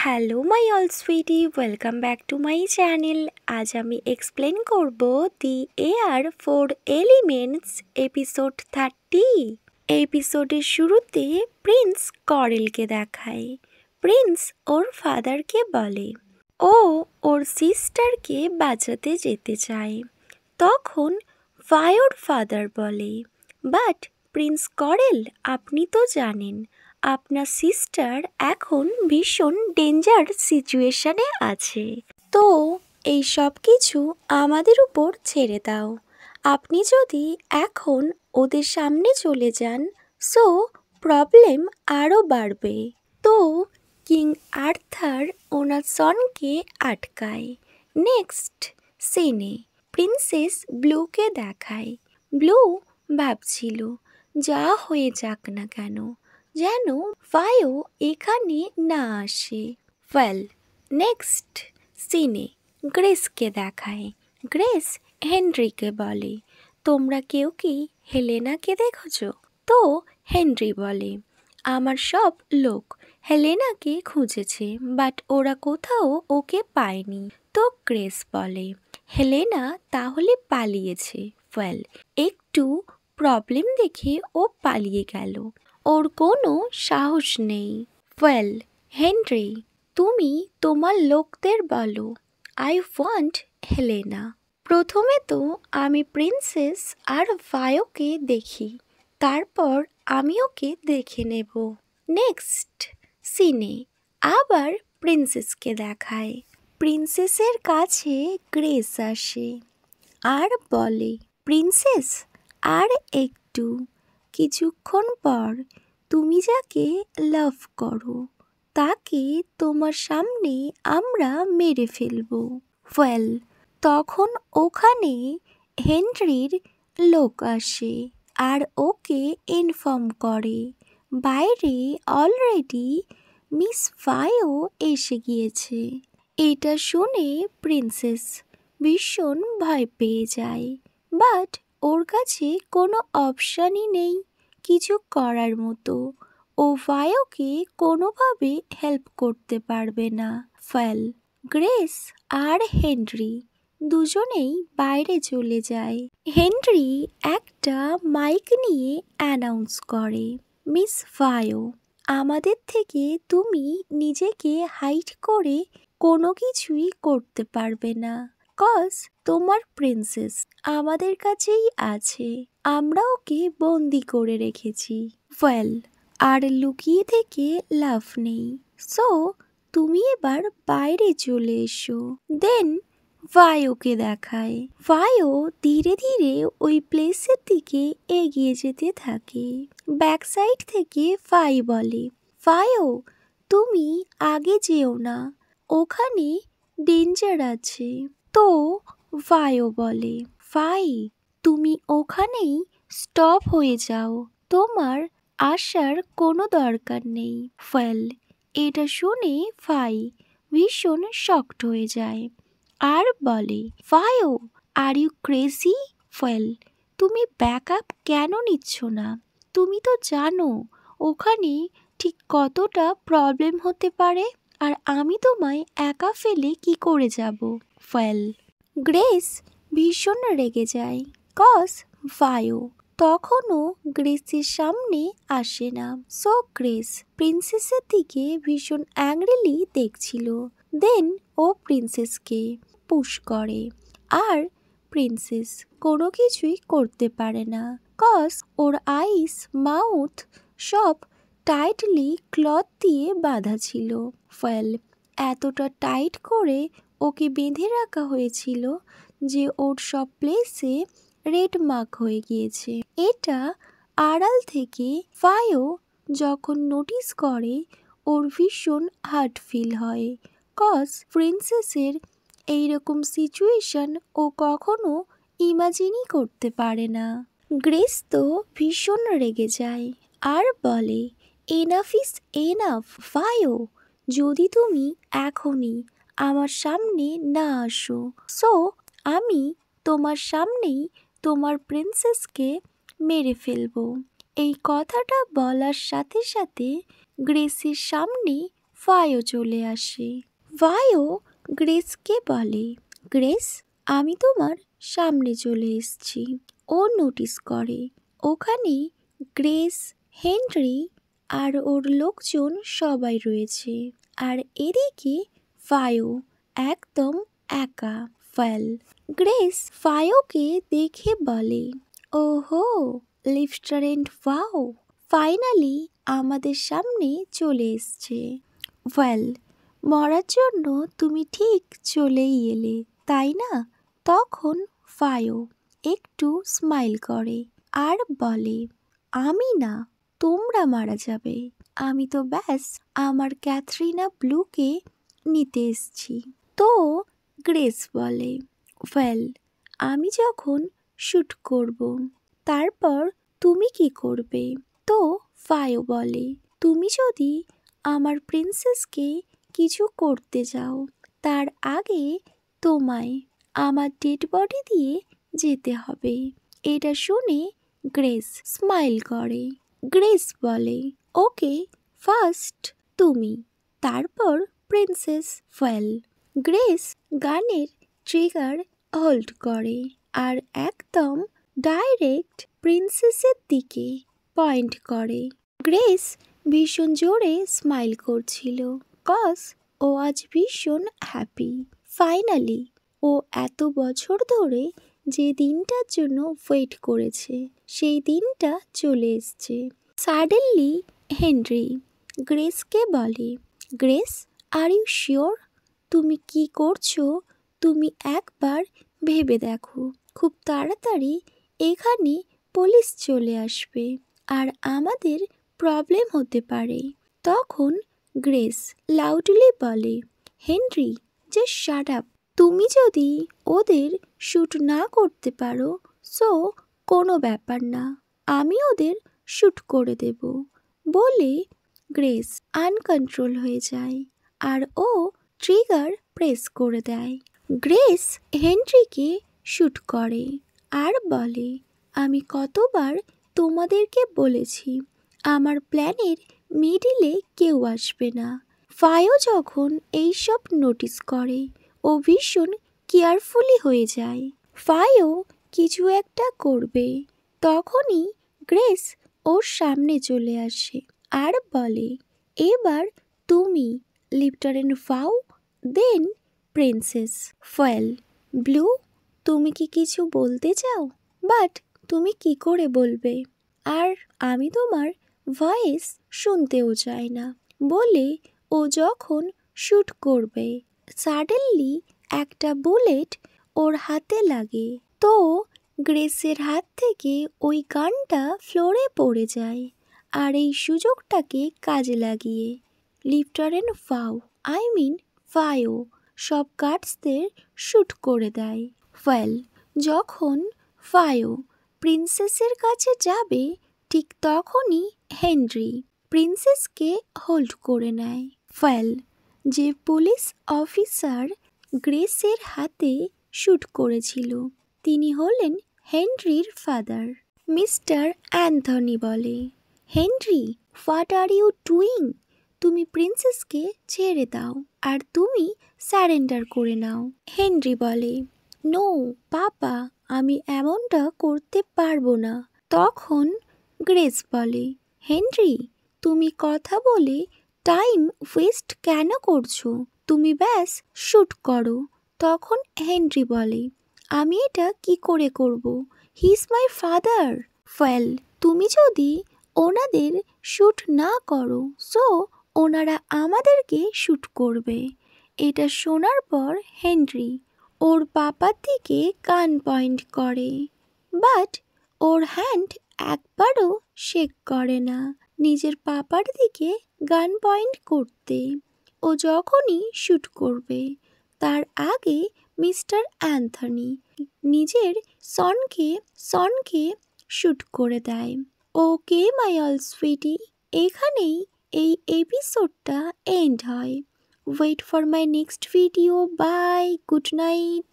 Hello my all sweety, welcome back to my channel. আজ আমি explain করব the air four elements episode 30। এপিসোডের শুরুতে প্রিন্স করেলকে দেখায়। প্রিন্স ওর ফাদারকে বলে ও ওর সিস্টারকে বাঁচাতে যেতে চায়। তখন ফায়োর ফাদার বলে, বাট প্রিন্স করেল, আপনি তো জানেন আপনার সিস্টার এখন ভীষণ ডেঞ্জার সিচুয়েশনে আছে, তো এই সব কিছু আমাদের উপর ছেড়ে দাও। আপনি যদি এখন ওদের সামনে চলে যান, সো প্রবলেম আরও বাড়বে। তো কিং আর্থার ওনার সনকে আটকায়। নেক্সট সিনে প্রিন্সেস ব্লুকে দেখায়। ব্লু ভাবছিল যা হয়ে যাক না কেন যেন ফায়ো এখানে না আসে। ওয়েল, নেক্সট সিনে গ্রেসকে দেখায়। গ্রেস হেনরিকে বলে, তোমরা কেউ কি হেলেনাকে দেখেছো? তো হেনরি বলে, আমার সব লোক হেলেনাকে খুঁজেছে, বাট ওরা কোথাও ওকে পায়নি। তো গ্রেস বলে, হেলেনা তাহলে পালিয়েছে। ওয়েল, একটু প্রবলেম দেখে ও পালিয়ে গেল, ওর কোনো সাহস নেই। ওয়েল, হেনরি, তুমি তোমার লোকদের বলো, আই ওয়ান্ট হেলেনা। প্রথমে তো আমি প্রিন্সেস আর ফায়োকে দেখি, তারপর আমি ওকে দেখে নেব। নেক্সট সিনে আবার প্রিন্সেসকে দেখায়। প্রিন্সেসের কাছে গ্রেস আসে আর বলে, প্রিন্সেস, আর একটু কিছুক্ষণ পর তুমি যাকে লাভ করো তাকে তোমার সামনে আমরা মেরে ফেলবো। ওয়েল, তখন ওখানে হেনরির লোক আসে আর ওকে ইনফর্ম করে বাইরে অলরেডি মিস ফায়ো এসে গিয়েছে। এটা শুনে প্রিন্সেস ভীষণ ভয় পেয়ে যায়, বাট ওর কাছে কোনো অপশানই নেই কিছু করার মতো। ও ফায়োকে কোনোভাবে হেল্প করতে পারবে না। ওয়েল, গ্রেস আর হেনরি দুজনেই বাইরে চলে যায়। হেনরি একটা মাইক নিয়ে অ্যানাউন্স করে, মিস ফায়ো, আমাদের থেকে তুমি নিজেকে হাইড করে কোনো কিছুই করতে পারবে না, কজ তোমার প্রিন্সেস আমাদের কাছেই আছে, আমরা ওকে বন্দি করে রেখেছি। ওয়েল, আর লুকিয়ে থেকে লাভ নেই, সো তুমি এবার বাইরে চলে এসো। দেন ফায়োকে দেখায়। ফায়ো ধীরে ধীরে ওই প্লেসের দিকে এগিয়ে যেতে থাকে। ব্যাক সাইড থেকে ফাই বলে, ফায়ো, তুমি আগে যেও না, ওখানে ডেঞ্জার আছে। তো ফায়ো বলে, ফাই, তুমি ওখানেই স্টপ হয়ে যাও, তোমার আসার কোনো দরকার নেই। ওয়েল, এটা শুনে ফাই ভীষণ শকড হয়ে যায় আর বলে, ফায়ো, আর ইউ ক্রেজি? ওয়েল, তুমি ব্যাক আপ কেন নিচ্ছ না? তুমি তো জানো ওখানে ঠিক কতটা প্রবলেম হতে পারে, আর আমি তোমায় একা ফেলে কি করে যাব? ওয়েল, গ্রেস ভীষণ রেগে যায়, কজ ফায়ো তখনও গ্রেসের সামনে আসে না। সো গ্রেস প্রিন্সেসের দিকে ভীষণ অ্যাংরিলি দেখছিল। দেন ও প্রিন্সেসকে পুশ করে, আর প্রিন্সেস কোনো কিছুই করতে পারে না, কজ ওর আইস মাউথ সব টাইটলি ক্লথ দিয়ে বাঁধা ছিল। ওয়েল, এতটা টাইট করে ওকে বেঁধে রাখা হয়েছিল যে ওর সব প্লেসে রেড মার্ক হয়ে গিয়েছে। এটা আড়াল থেকে ফায়ো যখন নোটিস করে ওর ভীষণ হার্ট ফিল হয়, কজ প্রিন্সেসের এইরকম সিচুয়েশন ও কখনো ইমাজিনই করতে পারে না। গ্রেস তো ভীষণ রেগে যায় আর বলে, এনাফ ইজ এনাফ ফায়ো, যদি তুমি এখনই আমার সামনে না আসো, সো আমি তোমার সামনেই তোমার প্রিন্সেসকে মেরে ফেলবো। এই কথাটা বলার সাথে সাথে গ্রেসের সামনে ফায়ো চলে আসে। ফায়ো গ্রেসকে বলে, গ্রেস আমি তোমার সামনে চলে এসেছি। ও নোটিস করে ওখানে গ্রেস, হেনরি আর ওর লোকজন সবাই রয়েছে, আর এদিকে ফায়ো একদম একা। গ্রেস ফায়োকে দেখে বলে, ওহো লেফটেন্যান্ট ফাও, ফাইনালি আমাদের সামনে চলে এসছে। মরার জন্য তুমি ঠিক চলেই এলে, তাই না? তখন ফায়ো একটু স্মাইল করে আর বলে, আমি না, তোমরা মারা যাবে। আমি তো ব্যাস আমার ক্যাথরিনা ব্লুকে নিতে এসছি। তো গ্রেস বলে, আমি যখন শ্যুট করব তারপর তুমি কি করবে? তো ফায়ো বলে, তুমি যদি আমার প্রিন্সেসকে কিছু করতে যাও তার আগে তোমায় আমার ডেড বডি দিয়ে যেতে হবে। এটা শুনে গ্রেস স্মাইল করে। গ্রেস বলে, ওকে ফার্স্ট তুমি, তারপর প্রিন্সেস। গ্রেস গানের ট্রিগার হোল্ড করে আর একদম ডাইরেক্ট প্রিন্সেসের দিকে পয়েন্ট করে। গ্রেস ভীষণ জোরে স্মাইল করছিল, কজ ও আজ ভীষণ হ্যাপি। ফাইনালি ও এত বছর ধরে যে দিনটার জন্য ওয়েট করেছে সেই দিনটা চলে এসছে। সাডেনলি হেনরি গ্রেসকে বলে, গ্রেস আর ইউ শিওর তুমি কি করছো? তুমি একবার ভেবে দেখো, খুব তাড়াতাড়ি এখানে পুলিশ চলে আসবে আর আমাদের প্রবলেম হতে পারে। তখন গ্রেস লাউডলি বলে, হেনরি জাস্ট শাট আপ। তুমি যদি ওদের শ্যুট না করতে পারো সো কোনো ব্যাপার না, আমি ওদের শ্যুট করে দেব। বলে গ্রেস আনকন্ট্রোল হয়ে যায় আর ও ট্রিগার প্রেস করে দেয়। গ্রেস হেনরিকে শ্যুট করে আর বলে, আমি কতবার তোমাদেরকে বলেছি আমার প্ল্যানের মিডিলে কেউ আসবে না। ফায়ো যখন এইসব নোটিস করে ও ভীষণ কেয়ারফুলি হয়ে যায়। ফায়ো কিছু একটা করবে, তখনই গ্রেস ওর সামনে চলে আসে আর বলে, এবার তুমি লেফটেন্যান্ট ফাও, দেন প্রিন্সেস। ব্লু তুমি কি কিছু বলতে চাও? বাট তুমি কি করে বলবে? আর আমি তোমার ভয়েস শুনতেও চাই না। বলে ও যখন শ্যুট করবে সাডেনলি একটা বুলেট ওর হাতে লাগে। তো গ্রেসের হাত থেকে ওই গানটা ফ্লোরে পড়ে যায় আর এই সুযোগটাকে কাজে লাগিয়ে লেফটেন্যান্ট ফায়ো সব গার্ডসদের শ্যুট করে দেয়। যখন ফায়ো প্রিন্সেসের কাছে যাবে ঠিক তখনই হেনরি প্রিন্সেসকে হোল্ড করে নেয়। যে পুলিশ অফিসার গ্রেসের হাতে শ্যুট করেছিল তিনি হলেন হেনরির ফাদার। মিস্টার অ্যান্থনি বলে, Henry what are you doing? তুমি প্রিন্সেসকে ছেড়ে দাও আর তুমি স্যারেন্ডার করে নাও। হেনরি বলে, নো পাপা, আমি এমনটা করতে পারবো না। তখন গ্রেস বলে, হেনরি তুমি কথা বলে টাইম ওয়েস্ট কেন করছো? তুমি ব্যাস শ্যুট করো। তখন হেনরি বলে, আমি এটা কি করে করব? He is my father. তুমি যদি ওনাদের শ্যুট না করো সো ওনারা আমাদেরকে শ্যুট করবে। এটা শোনার পর হেনরি ওর পাপার দিকে গান পয়েন্ট করে, বাট ওর হ্যান্ড একবারও শেক করে না নিজের পাপার দিকে গান পয়েন্ট করতে। ও যখনই শ্যুট করবে তার আগে মিস্টার অ্যান্থনি নিজের সনকে শ্যুট করে দেয়। ওকে মাই অল সুইটি, এখানেই এই এপিসোডটা এন্ড হয়। Wait for my next video. Bye, good night.